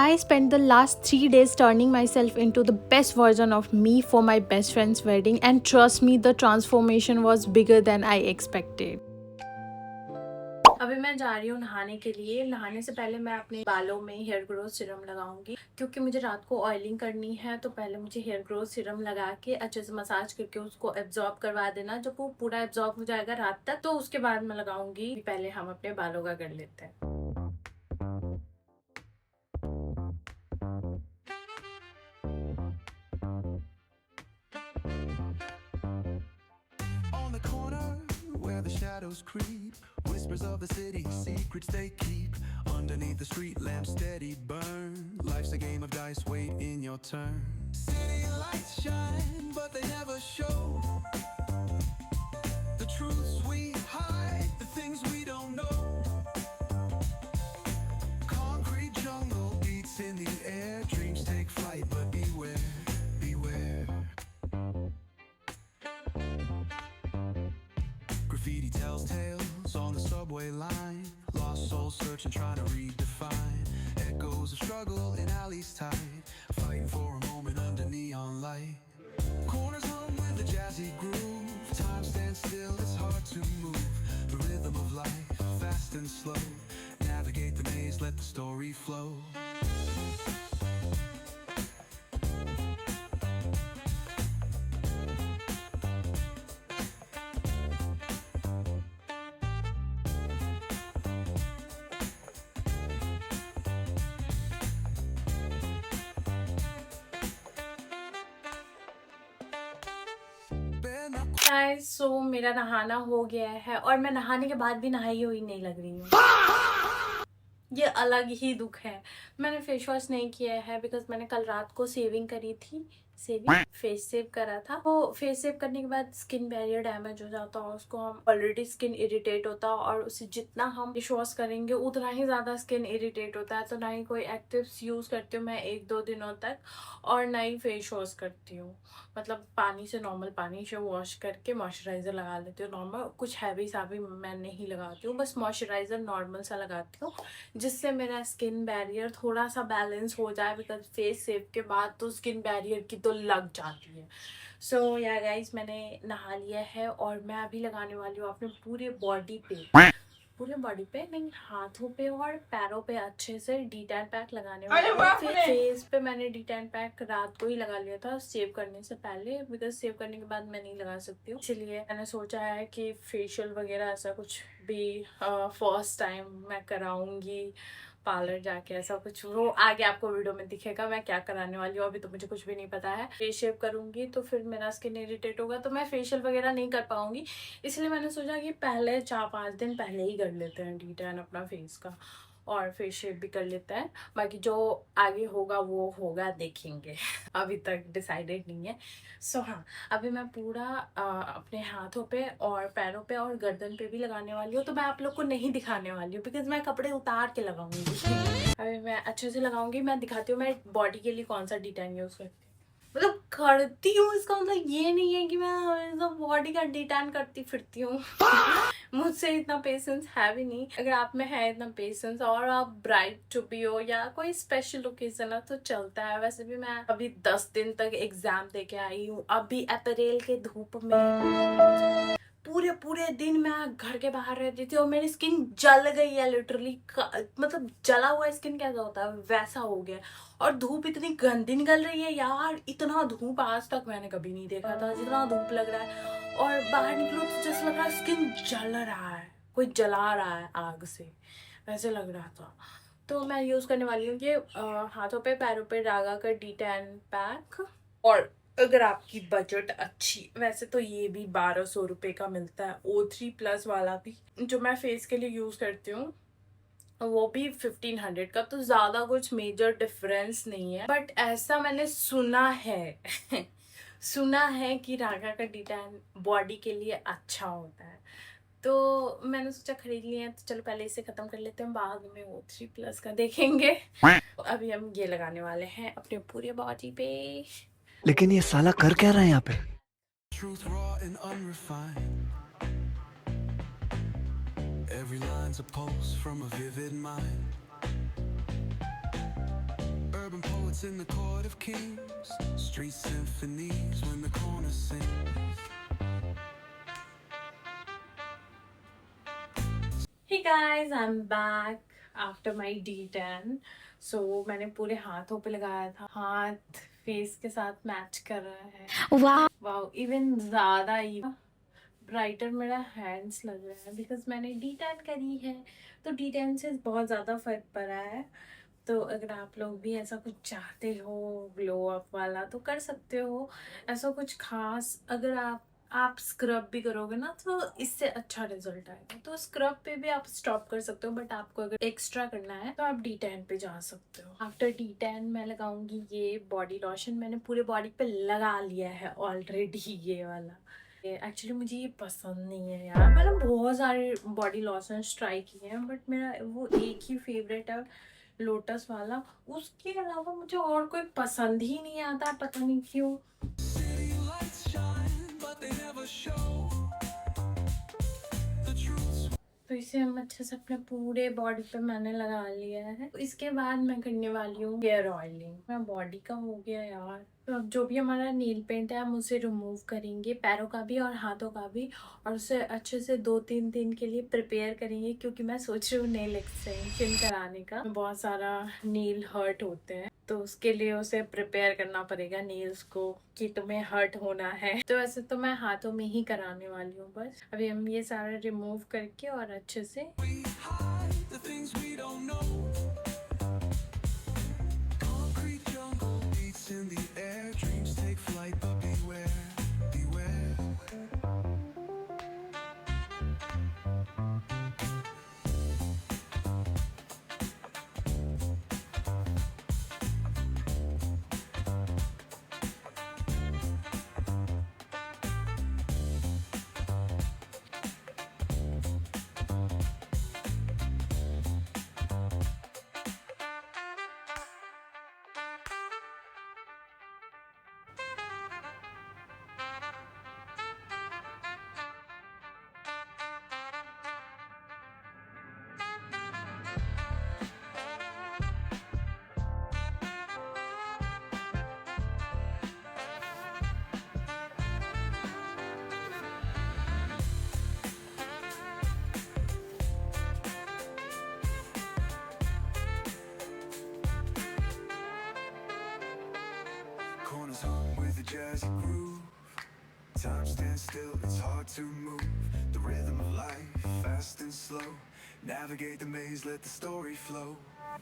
I spent the last 3 days turning myself into the best version of me for my best friend's wedding, and trust me, the transformation was bigger than I expected. अभी मैं जा रही हूँ नहाने के लिए। नहाने से पहले मैं अपने बालों में हेयर ग्रोथ सीरम लगाऊंगी, क्योंकि मुझे रात को ऑयलिंग करनी है। तो पहले मुझे हेयर ग्रोथ सीरम लगा के अच्छे से मसाज करके उसको एब्जॉर्ब करवा देना। जब वो पूरा एब्जॉर्ब हो जाएगा रात तक, तो उसके बाद मैं लगाऊंगी। पहले हम अपने बालों का कर लेते हैं। On the corner where the shadows creep, whispers of the city, secrets they keep. Underneath the street lamp steady burn. Life's a game of dice, wait in your turn. City lights shine, but they never show the truths we hide, the things we don't know. Concrete jungle beats in the air. Dreams take flight, but beware, beware. Graffiti tells tales on the subway line. Lost souls searching, trying to redefine. Echoes of struggle in alleys tight, fighting for a moment under neon light. Corners hum with a jazzy groove. Time stands still, it's hard to move. The rhythm of life, fast and slow. Navigate the maze, let the story flow. Guys, so मेरा नहाना हो गया है और मैं नहाने के बाद भी नहाई हुई नहीं लग रही हूँ। ये अलग ही दुख है। मैंने फेस वॉश नहीं किया है बिकॉज मैंने कल रात को सेविंग करी थी। फेस सेव करा था। वो फेस सेव करने के बाद स्किन बैरियर डैमेज हो जाता है, उसको हम ऑलरेडी स्किन इरिटेट होता है और उसे जितना हम फेस वॉश करेंगे उतना ही ज़्यादा स्किन इरिटेट होता है। तो ना ही कोई एक्टिव्स यूज़ करती हूँ मैं 1-2 दिनों तक, और ना ही फेस वॉश करती हूँ। मतलब पानी से, नॉर्मल पानी से वॉश करके मॉइस्चराइज़र लगा लेती हूँ। नॉर्मल कुछ हैवी सा भी मैं नहीं लगाती हूँ, बस मॉइस्चराइज़र नॉर्मल सा लगाती हूँ, जिससे मेरा स्किन बैरियर थोड़ा सा बैलेंस हो जाए। बिकॉज फेस सेव के बाद तो स्किन बैरियर की तो लग जाती है। सो या गाइस, मैंने नहा लिया है और मैं अभी लगाने वाली हूँ अपने पूरे बॉडी पे नहीं, हाथों पे और पैरों पे अच्छे से D10 पैक लगाने वाली हूँ। फेस पे मैंने D10 पैक रात को ही लगा लिया था सेव करने से पहले, बिकॉज सेव करने के बाद मैं नहीं लगा सकती हूँ। इसलिए मैंने सोचा है कि फेशियल वगैरह ऐसा कुछ भी फर्स्ट टाइम मैं कराऊंगी पार्लर जाके, ऐसा कुछ। वो आगे आपको वीडियो में दिखेगा मैं क्या कराने वाली हूँ। अभी तो मुझे कुछ भी नहीं पता है। फेस शेव करूंगी तो फिर मेरा स्किन इरिटेट होगा, तो मैं फेशियल वगैरह नहीं कर पाऊंगी। इसलिए मैंने सोचा कि पहले 4-5 दिन पहले ही कर लेते हैं D10 अपना फेस का, और फेस शेव भी कर लेते हैं। बाकी जो आगे होगा वो होगा, देखेंगे। अभी तक डिसाइडेड नहीं है। सो हाँ, अभी मैं पूरा अपने हाथों पे और पैरों पे और गर्दन पे भी लगाने वाली हूँ। तो मैं आप लोग को नहीं दिखाने वाली हूँ बिकॉज मैं कपड़े उतार के लगाऊंगी। अभी मैं अच्छे से लगाऊंगी। मैं दिखाती हूँ मैं बॉडी के लिए कौन सा D10 यूज करती हूँ। मतलब करती हूँ, इसका मतलब ये नहीं है कि मैं हमेशा बॉडी का D10 करती फिरती हूँ। मुझसे इतना पेशेंस है भी नहीं। अगर आप में है इतना पेशेंस और आप ब्राइड टू बी हो या कोई स्पेशल ओकेजन है तो चलता है। वैसे भी मैं अभी 10 दिन तक एग्जाम दे के आई हूँ। अभी अप्रैल के धूप में पूरे दिन मैं घर के बाहर रहती थी और मेरी स्किन जल गई है लिटरली। मतलब जला हुआ स्किन कैसा होता है वैसा हो गया। और धूप इतनी गंदी निकल रही है यार, इतना धूप आज तक मैंने कभी नहीं देखा था जितना धूप लग रहा है। और बाहर निकलो तो जैसा लग रहा है स्किन जल रहा है, कोई जला रहा है आग से, वैसे लग रहा था। तो मैं यूज करने वाली हूँ ये हाथों पे पैरों पे रागा का D10 पैक। और अगर आपकी बजट अच्छी, वैसे तो ये भी 1200 रुपये का मिलता है, O3+ वाला भी जो मैं फेस के लिए यूज करती हूँ वो भी 1500 का। तो ज्यादा कुछ मेजर डिफरेंस नहीं है, बट ऐसा मैंने सुना है सुना है कि रागा का D10 बॉडी के लिए अच्छा होता है। तो मैंने सोचा खरीद लिए हैं तो चलो पहले इसे खत्म कर लेते हैं, बाद में O3+ का देखेंगे। अभी हम ये लगाने वाले हैं अपने पूरे बॉडी पे। लेकिन ये साला कर क्या रहा है यहाँ पे? Truth raw and unrefined. Every line's a pulse from a vivid mind. Once in the court of kings, street symphonies when the corner sings. Hey guys, I'm back after my D10. So मैंने पूरे हाथों पे लगाया था, हाथ face के साथ match कर रहा है। वाओ, इवन ज़्यादा ही ब्राइटर मेरा हैंड्स लग रहा है बिकॉज मैंने D10 करी है। तो D10 से बहुत ज़्यादा फर्क पड़ा है। तो अगर आप लोग भी ऐसा कुछ चाहते हो ग्लो अप वाला तो कर सकते हो। ऐसा कुछ खास अगर आप स्क्रब भी करोगे ना तो इससे अच्छा रिजल्ट आएगा। तो स्क्रब पे भी आप स्टॉप कर सकते हो, बट आपको अगर एक्स्ट्रा करना है तो आप D10 पे जा सकते हो। आफ्टर D10 मैं लगाऊंगी ये बॉडी लोशन। मैंने पूरे बॉडी पे लगा लिया है ऑलरेडी ये वाला। एक्चुअली मुझे ये पसंद नहीं है यार। मैंने बहुत सारे बॉडी लोशंस ट्राई किए हैं बट मेरा वो एक ही फेवरेट है, लोटस वाला। उसके अलावा मुझे और कोई पसंद ही नहीं आता, पता नहीं क्यों। City lights shine, but they never show the truth. तो इसे हम अच्छे से अपने पूरे बॉडी पे मैंने लगा लिया है। तो इसके बाद मैं करने वाली हूँ हेयर ऑयलिंग। मेरा बॉडी का हो गया यार। तो अब जो भी हमारा नील पेंट है हम उसे रिमूव करेंगे, पैरों का भी और हाथों का भी, और उसे अच्छे से 2-3 दिन के लिए प्रिपेयर करेंगे क्योंकि मैं सोच रही हूँ नेल एक्सटेंशन कराने का। बहुत सारा नील हर्ट होते हैं तो उसके लिए उसे प्रिपेयर करना पड़ेगा नील्स को कि तुम्हें हर्ट होना है। तो वैसे तो मैं हाथों में ही कराने वाली हूँ बस। अभी हम ये सारा रिमूव करके और अच्छे से We hide the things we don't know. Concrete jungle beats in the air. Dreams take flight, but beware, beware. Corners hung with a jazzy groove. Time stands still, it's hard to move. The rhythm of life, fast and slow. Navigate the maze, let the story flow.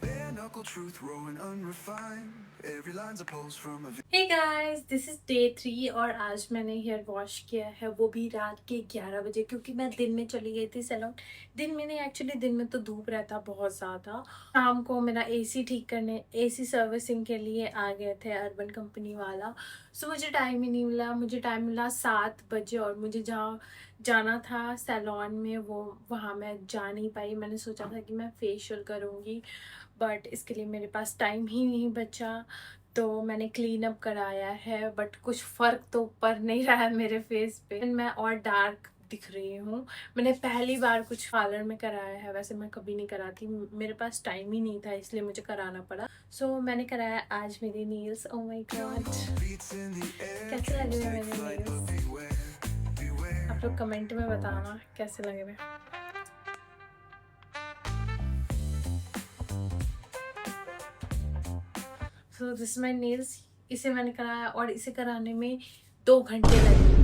Bare knuckle truth, raw and unrefined. Every line's a pose from a hey guys, this is day 3 और आज मैंने hair wash किया है, वो भी रात के 11 बजे क्योंकि मैं दिन में चली गई थी सैलून। दिन में नहीं, एक्चुअली दिन में तो धूप रहता बहुत ज़्यादा। शाम को मेरा एसी ठीक करने, एसी सर्विसिंग के लिए आ गए थे अर्बन कंपनी वाला। सो मुझे टाइम ही नहीं मिला। मुझे टाइम मिला 7 बजे और मुझे जहाँ जाना था सैलून में वो वहाँ मैं जा नहीं पाई। मैंने सोचा था कि मैं फेशियल करूँगी बट इसके लिए मेरे पास टाइम ही नहीं बचा। तो मैंने क्लीन अप कराया है बट कुछ फ़र्क तो पड़ नहीं रहा है मेरे फेस पे। मैं और डार्क दिख रही हूँ। मैंने पहली बार कुछ पार्लर में कराया है, वैसे मैं कभी नहीं कराती। मेरे पास टाइम ही नहीं था इसलिए मुझे कराना पड़ा। सो मैंने कराया आज मेरे nails. Oh my God, beats in the air. कैसे लगे हुए Dreams मेरे take flight, but nails? beware, beware. आप लोग कमेंट में बताना कैसे लगे हुए। So this my nails. इसे मैंने कराया और इसे कराने में 2 घंटे लगे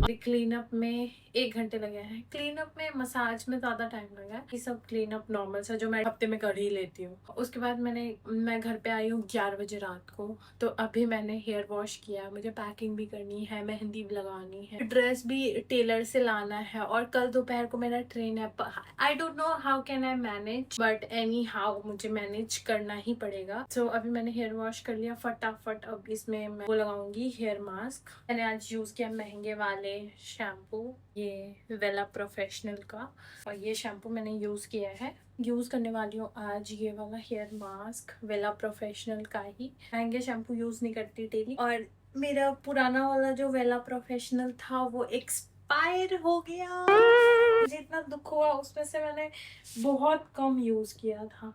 और क्लीन अप में 1 घंटे लगे हैं। क्लीन अप में, मसाज में ज़्यादा टाइम लगा है। ये सब क्लीन अप नॉर्मल सा जो मैं हफ्ते में कर ही लेती हूँ। उसके बाद मैं घर पे आई हूँ 11 बजे रात को। तो अभी मैंने हेयर वॉश किया, मुझे पैकिंग भी करनी है, मेहंदी भी लगानी है, ड्रेस भी टेलर से लाना है और कल दोपहर को मेरा ट्रेन है। I don't know how can I manage but any how मुझे मैनेज करना ही पड़ेगा। तो अभी मैंने हेयर वॉश कर लिया फटाफट। अब इसमें मैं वो लगाऊंगी हेयर मास्क। मैंने आज यूज़ किया महंगे वाले शैम्पू, ये वेला प्रोफेशनल का, और ये शैम्पू मैंने यूज़ किया है। यूज़ करने वाली हूँ आज ये वाला हेयर मास्क वेला प्रोफेशनल का ही। महंगे शैम्पू यूज़ नहीं करती डेली। और मेरा पुराना वाला जो वेला प्रोफेशनल था वो एक्सपायर हो गया। मुझे इतना दुख हुआ, उसमें से मैंने बहुत कम यूज़ किया था।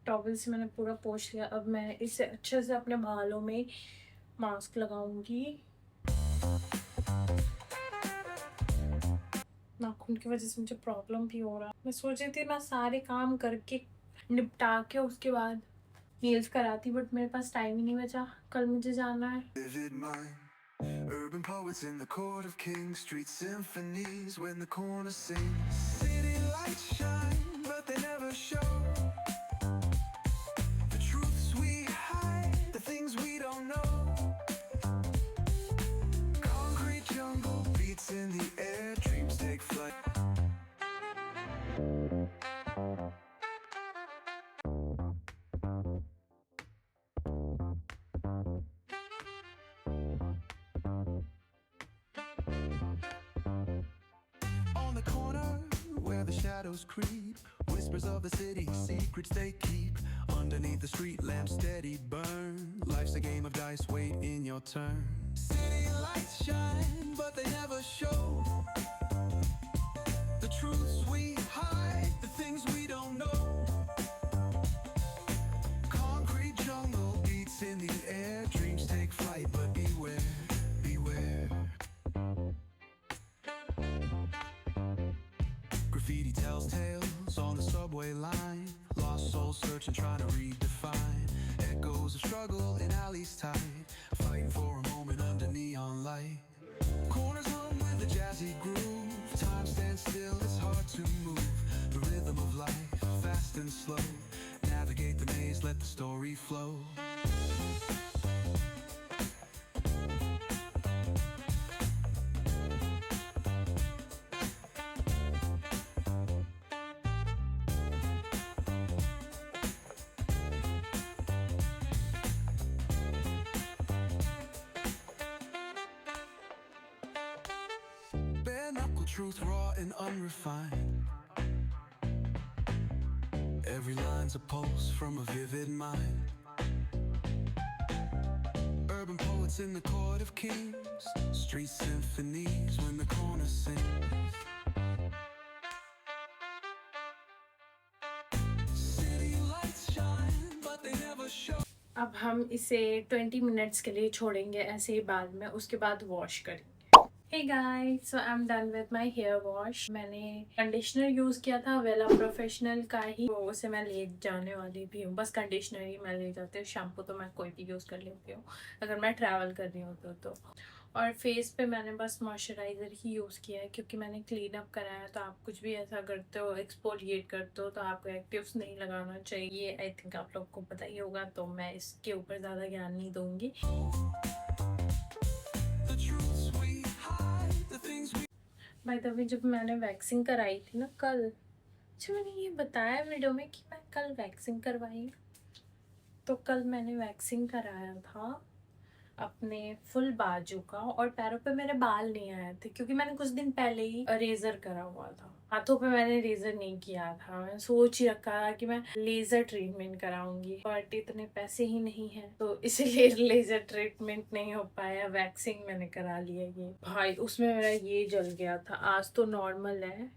टॉवल से मैंने पूरा पोंछ लिया। अब मैं इसे अच्छे से अपने बालों में मास्क लगाऊंगी। नाखून की वजह से मुझे प्रॉब्लम भी हो रहा। मैं सोच रही थी मैं सारे काम करके निपटा के उसके बाद नेल्स कराती, बट मेरे पास टाइम ही नहीं बचा। कल मुझे जाना है। Vivid mind. Urban poets in the court of kings, street symphonies when the corner sings. City lights shine, but they never show the truths we hide, the things we don't know. Concrete jungle beats in the air, dreams take flight. On the corner where the shadows creep, whispers of the city, secrets they keep. Underneath the street lamp, steady burn. Life's a game of dice, wait in your turn. City lights shine, but they never show the truths we hide, the things we don't know. Concrete jungle beats in the air, dreams take flight, but beware, beware. Graffiti tells tales on the subway line. Lost souls searching, trying to redefine. Echoes of struggle in alleys tight, fighting for a moment under neon light. Corners hum with a jazzy groove. Time stands still, it's hard to move. The rhythm of life, fast and slow. Navigate the maze, let the story flow. Bare knuckle truth, raw and unrefined. Every line's a pulse from a vivid mind. Urban poets in the court of kings, street symphonies when the corner sings. City lights shine, but they never show. अब हम इसे 20 minutes के लिए छोड़ेंगे ऐसे ही बाद में, उसके बाद वॉश करेंगे। Hey guys, so I'm done with my hair wash. मैंने कंडीशनर यूज़ किया था वेला प्रोफेशनल का ही, वो उसे मैं ले जाने वाली भी हूँ। बस कंडीशनर ही मैं ले जाती हूँ, शैम्पू तो मैं कोई भी यूज़ कर लेती हूँ अगर मैं ट्रैवल कर रही हूँ तो। और फेस पे मैंने बस मॉइस्चराइज़र ही यूज़ किया है क्योंकि मैंने क्लीन अप कराया है। तो आप कुछ भी ऐसा करते हो, एक्सफोलिएट करते हो, तो आपको एक्टिव्स नहीं लगाना चाहिए। आई थिंक आप लोग को पता ही होगा, तो मैं इसके ऊपर ज़्यादा ज्ञान नहीं दूँगी। बाय द वे, जब मैंने वैक्सिंग कराई थी ना कल, अच्छा मैंने ये बताया वीडियो में कि मैं कल वैक्सिंग करवाई। तो कल मैंने वैक्सिंग कराया था अपने फुल बाजू का, और पैरों पे मेरे बाल नहीं आए थे क्योंकि मैंने कुछ दिन पहले ही रेजर करा हुआ था। हाथों पे मैंने रेजर नहीं किया था। मैं सोच ही रखा था कि मैं लेजर ट्रीटमेंट कराऊंगी, बट इतने पैसे ही नहीं है तो इसलिए लेजर ट्रीटमेंट नहीं हो पाया। वैक्सिंग मैंने करा लिया। ये भाई उसमें मेरा ये जल गया था। आज तो नॉर्मल है,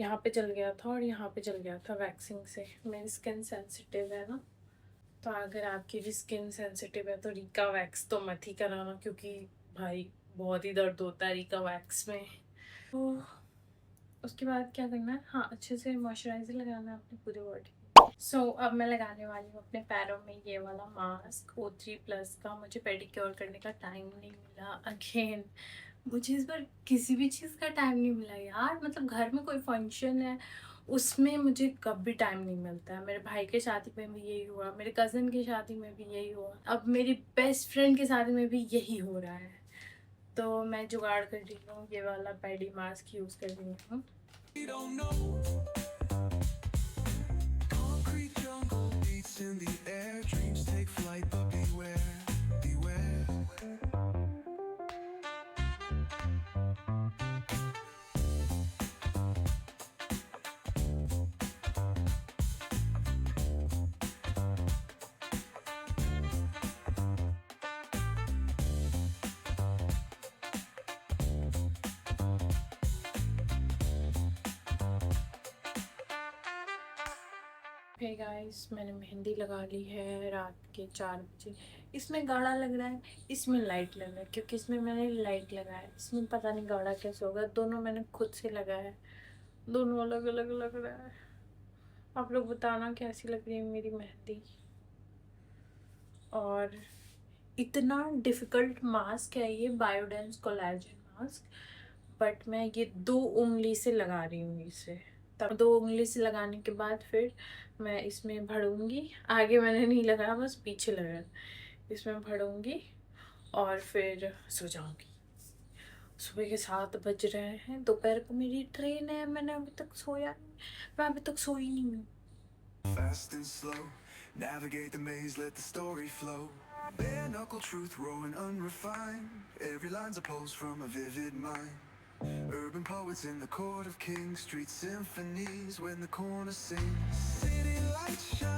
यहाँ पे जल गया था और यहाँ पे जल गया था वैक्सिंग से। मेरी स्किन सेंसिटिव है ना, तो अगर आपकी भी स्किन सेंसिटिव है तो रीका वैक्स तो मत ही कराना, क्योंकि भाई बहुत ही दर्द होता है रीका वैक्स में। तो उसके बाद क्या करना है, हाँ अच्छे से मॉइस्चराइजर लगाना है अपनी पूरी बॉडी। सो अब मैं लगाने वाली हूँ अपने पैरों में ये वाला मास्क O3+ का। मुझे पेडिक्योर करने का टाइम नहीं मिला अगेन। मुझे इस बार किसी भी चीज़ का टाइम नहीं मिला यार। मतलब घर में कोई फंक्शन है उसमें मुझे कब भी टाइम नहीं मिलता है। मेरे भाई के शादी में भी यही हुआ, मेरे कज़न की शादी में भी यही हुआ, अब मेरी बेस्ट फ्रेंड की शादी में भी यही हो रहा है। तो मैं जुगाड़ कर रही हूँ, ये वाला पैडी मास्क यूज़ कर रही हूँ। We don't know. Concrete jungle beats in the air, dreams take flight, but beware, beware. Hey guys, मैंने मेहंदी लगा ली है रात के 4 बजे। इसमें गाढ़ा लग रहा है, इसमें लाइट लग रहा है, क्योंकि इसमें मैंने लाइट लगाया है। इसमें पता नहीं गाढ़ा कैसे होगा। दोनों मैंने खुद से लगाया है, दोनों अलग अलग लग रहा है। आप लोग बताना कैसी लग रही है मेरी मेहंदी। और इतना डिफ़िकल्ट मास्क है ये, बायोडेंस कोलेजन मास्क, बट मैं ये 2 उंगली से लगा रही हूँ इसे। तब 2 उंगली से लगाने के बाद फिर मैं इसमें भरूंगी। आगे मैंने नहीं लगाया, बस पीछे लगाया। इसमें भरूंगी और फिर सो जाऊंगी। सुबह के 7 बज रहे हैं, दोपहर को मेरी ट्रेन है। मैंने अभी तक सोया नहीं, मैं अभी तक सोई नहीं हूँ। Fast and slow, navigate the maze, let the story flow. Bare knuckle truth, raw and unrefined. Every line's a pulse from a vivid mind. Urban poets in the court of kings, street symphonies when the corner sings. City lights shine.